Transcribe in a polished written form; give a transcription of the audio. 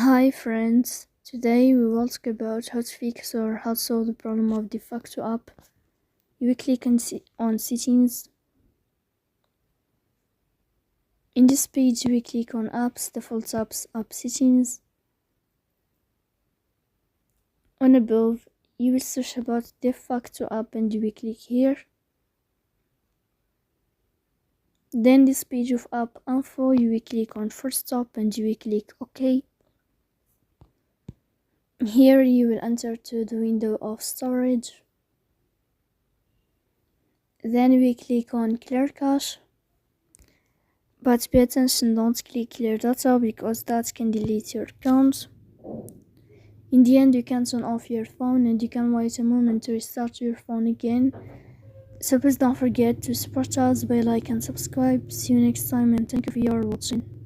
Hi friends, today we will talk about how to fix or how to solve the problem of Defacto app. You will click on settings. In this page we click on apps, default apps, app settings. On above you will search about Defacto app and you will click here. Then this page of app info, you will click on first stop and you will click OK. Here you will enter to the window of storage. Then we click on clear cache. But pay attention, don't click clear data because that can delete your account. In the end, you can turn off your phone and you can wait a moment to restart your phone again. So please don't forget to support us by like and subscribe. See you next time and thank you for your watching.